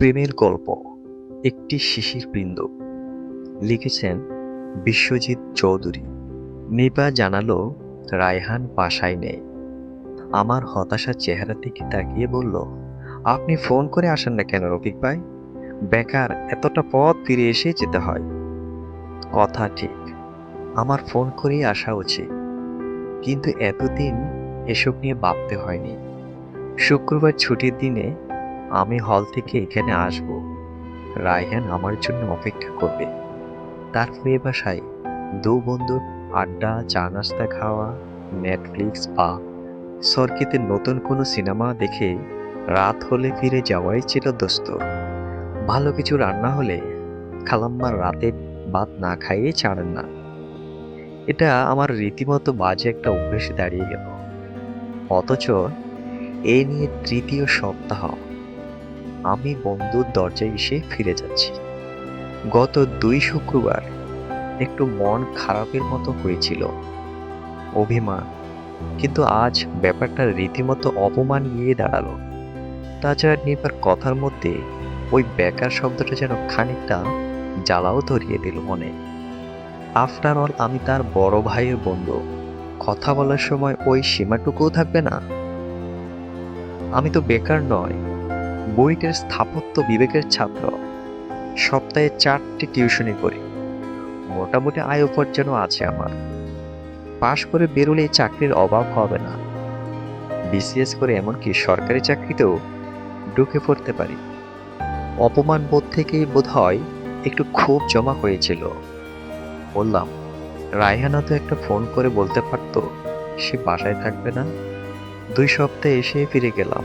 প্রেমের গল্প একটি শিশির বৃন্দ লিখেছেন বিশ্বজিৎ চৌধুরী। নিপা জানালো রায়হান বাসায় নেই। আমার হতাশার চেহারা দিকে তাকিয়ে বলল, আপনি ফোন করে আসেন না কেন রফিক ভাই? বেকার এতটা পথ ফিরে এসে যেতে হয়। কথা ঠিক, আমার ফোন করেই আসা উচিত, কিন্তু এতদিন এসব নিয়ে ভাবতে হয়নি। শুক্রবার ছুটির দিনে আমি হল থেকে এখানে আসব। রায়হান আমার জন্য অপেক্ষা করবে। তারপরে বাসায় দু বন্ধু আড্ডা, চা নাস্তা খাওয়া, নেটফ্লিক্স বা সরকিতে নতুন কোনো সিনেমা দেখে রাত হলে ফিরে যাওয়াই ছিল দোস্ত। ভালো কিছু রান্না হলে খালাম্মার রাতে ভাত না খাইয়ে ছাড়েন না। এটা আমার রীতিমতো বাজে একটা অভ্যেসে দাঁড়িয়ে গেল। অথচ এ নিয়ে তৃতীয় সপ্তাহ আমি বন্ধুর দরজায় এসে ফিরে যাচ্ছি। গত ২ শুক্রবার একটু মন খারাপের মতো হয়েছিল, অভিমান। কিন্তু আজ ব্যাপারটা রীতিমতো অপমান গিয়ে দাঁড়ালো। তাছাড়া নিপার কথার মধ্যে ওই বেকার শব্দটা যেন খানিকটা জ্বালাও ধরিয়ে দিল মনে। আফটার অল আমি তার বড় ভাইয়ের বন্ধু, কথা বলার সময় ওই সীমাটুকুও থাকবে না? আমি তো বেকার নয়, বুয়েটের স্থাপত্য বিভাগের ছাত্র। সপ্তাহে ৪টি টিউশনি করি, মোটামুটি আয় উপার্জনও আছে আমার। পাশ করে বেরোলে চাকরির অভাব হবে না। বিসিএস করে এমনকি সরকারি চাকরিতেও ঢুকে পড়তে পারি। অপমান বোধ থেকেই বোধহয় একটু ক্ষোভ জমা হয়েছিল। বললাম, রায়হানা তো একটা ফোন করে বলতে পারতো সে বাসায় থাকবে না। ২ সপ্তাহে এসে ফিরে গেলাম,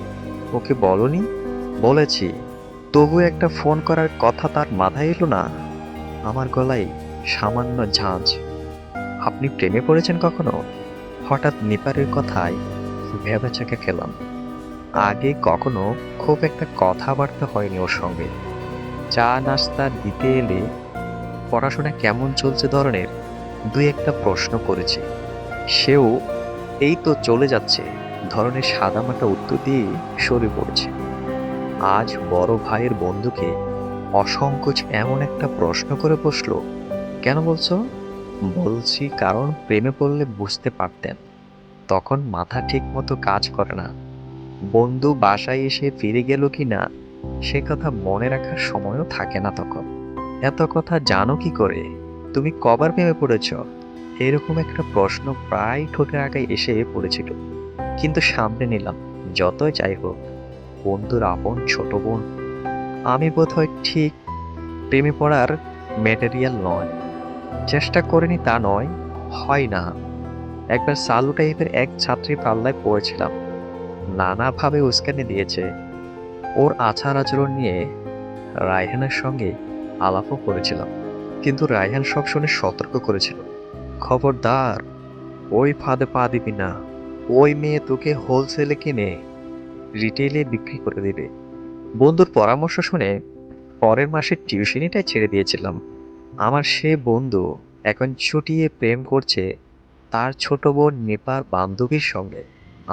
ওকে বলনি? বলেছি, তবু একটা ফোন করার কথা তার মাথায় এলো না। আমার গলায় সামান্য ঝাঁঝ। আপনি প্রেমে পড়েছেন কখনো? হঠাৎ নিপারের কথায় ভেবাচাকা খেলাম। আগে কখনো খুব একটা কথাবার্তা হয়নি ওর সঙ্গে। চা নাস্তা দিতে এলে পড়াশোনা কেমন চলছে ধরনের ২-১টা প্রশ্ন করেছি। সেও এই তো চলে যাচ্ছে ধরনের সাদামাটা উত্তর দিয়ে সরে পড়েছে। আজ বড় ভাইয়ের বন্ধুকে অসংকোচ এমন একটা প্রশ্ন করে বসলো, কেন বলছো? বলছি কারণ প্রেমে পড়লে বুঝতে পারতেন। তখন মাথা ঠিক মতো কাজ করে না। বন্ধু বাসায় এসে ফিরে গেল কি না সে কথা মনে রাখার সময়ও থাকে না তখন। এত কথা জানো কি করে? তুমি কবার প্রেমে পড়েছ? এরকম একটা প্রশ্ন প্রায় ঠোঁটের আগায় এসে পড়েছিল, কিন্তু সামনে নিলাম। যতই যাই হোক, বন্ধুর আপন ছোট বোন। আমি বোধহয় ঠিক প্রেমে পড়ার ম্যাটেরিয়াল নয়। চেষ্টা করিনি তা নয়, হয় না। একবার সালু টাইপের এক ছাত্রী পাল্লায় পড়েছিলাম, নানাভাবে উস্কানি দিয়েছে। ওর আচার আচরণ নিয়ে রায়হানের সঙ্গে আলাপও করেছিলাম, কিন্তু রায়হান সব শুনে সতর্ক করেছিল, খবরদার ওই ফাঁদে পা দিবি না। ওই মেয়ে তোকে হোলসেলে কিনে রিটেইলে বিক্রি করে দিবে। বন্ধুর পরামর্শ শুনে পরের মাসে টিউশনিটাই ছেড়ে দিয়েছিলাম। আমার সে বন্ধু এখন ছুটিয়ে প্রেম করছে তার ছোট বোন নেপার বান্ধবীর সঙ্গে।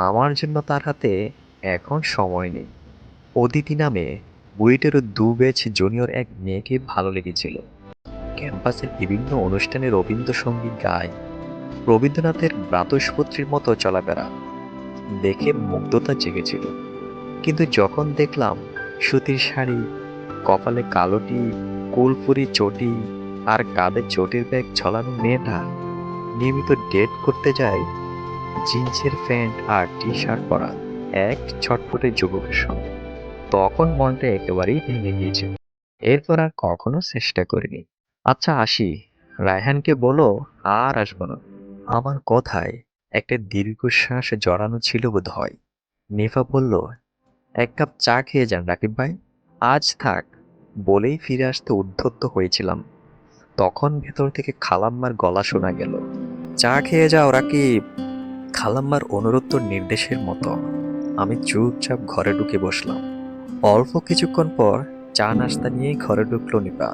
আমার জন্য তার হাতে এখন সময় নেই। অদিতি নামে বুয়েটেরও ২ ব্যাচ জুনিয়র এক মেয়েকে ভালো লেগেছিল। ক্যাম্পাসের বিভিন্ন অনুষ্ঠানে রবীন্দ্রসঙ্গীত গায়, রবীন্দ্রনাথের ভ্রাতুষ্পুত্রীর মতো চলাফেরা দেখে মুগ্ধতা জেগেছিল। কিন্তু যখন দেখলাম সুতির শাড়ি, কপালে কালো টিপ, কুলপুরি চটি আর কাঁধে চটির ব্যাগ ঝোলানো মেয়েটা নিয়মিত ডেট করতে যায় জিন্সের প্যান্ট আর টি শার্ট পরা এক ছটফটে যুবকের সঙ্গে, তখন মনটা একেবারেই ভেঙে গিয়েছে। এরপর আর কখনো চেষ্টা করিনি। আচ্ছা আসি, রায়হানকে বলো আর আসবো না। আমার কথায় একটা দীর্ঘশ্বাস জড়ানো ছিল বোধ হয়। নিফা বলল, এক কাপ চা খেয়ে যান রাকিব ভাই। আজ থাক বলেই ফিরে আসতে উদ্ধত হয়েছিলাম, তখন ভেতর থেকে খালাম্মার গলা শোনা গেল, চা খেয়ে যাও রাকিব। খালাম্মার অনুরোধ নির্দেশের মতো আমি চুপচাপ ঘরে ঢুকে বসলাম। অল্প কিছুক্ষণ পর চা নাস্তা নিয়েই ঘরে ঢুকলো নিপা।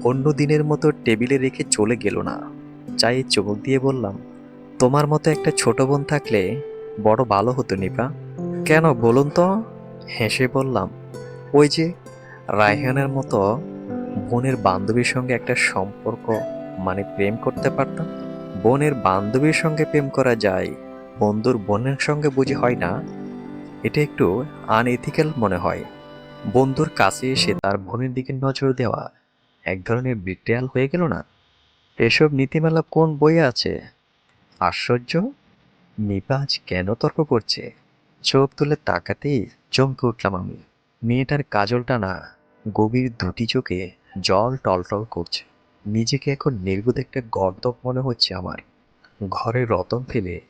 অন্য দিনের মতো টেবিলে রেখে চলে গেল না। চায়ে চুমুক দিয়ে বললাম, তোমার মতো একটা ছোট বোন থাকলে বড় ভালো হতো নিপা। কেন বলুন তো? হেসে বললাম, ওই যে রায়হানের মতো বোনের বান্ধবীর সঙ্গে একটা সম্পর্ক মানে প্রেম করতে পারতাম। বোনের বান্ধবীর সঙ্গে প্রেম করা যায়, বন্ধুর বোনের সঙ্গে বুঝি হয় না? এটা একটু আনএথিক্যাল মনে হয়। বন্ধুর কাছে এসে তার বোনের দিকে নজর দেওয়া এক ধরনের বিট্রেয়াল হয়ে গেল না? এসব নীতিমালা কোন বইয়ে আছে? আশ্চর্য, নিপা আজ কেন তর্ক করছে? চোখ তুলে তাকাতেই চমকে উঠলাম আমি। মেয়েটার কাজলটা না, গভীর দুটি চোখে জল টলটল করছে। নিজেকে এখন নির্বোধ একটা গর্দভ মনে হচ্ছে আমার। ঘরে রতন ফেলে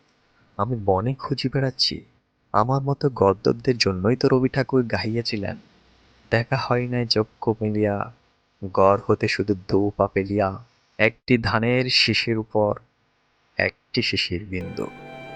আমি বনে খুঁজে বেড়াচ্ছি। আমার মতো গর্দভদের জন্যই তো রবি ঠাকুর গাহিয়াছিলেন, দেখা হয় নাই যক্ষ মেলিয়া, গড় হতে শুধু দু পা পেলিয়া, একটি ধানের শীষের উপর একটি শিশির বিন্দু।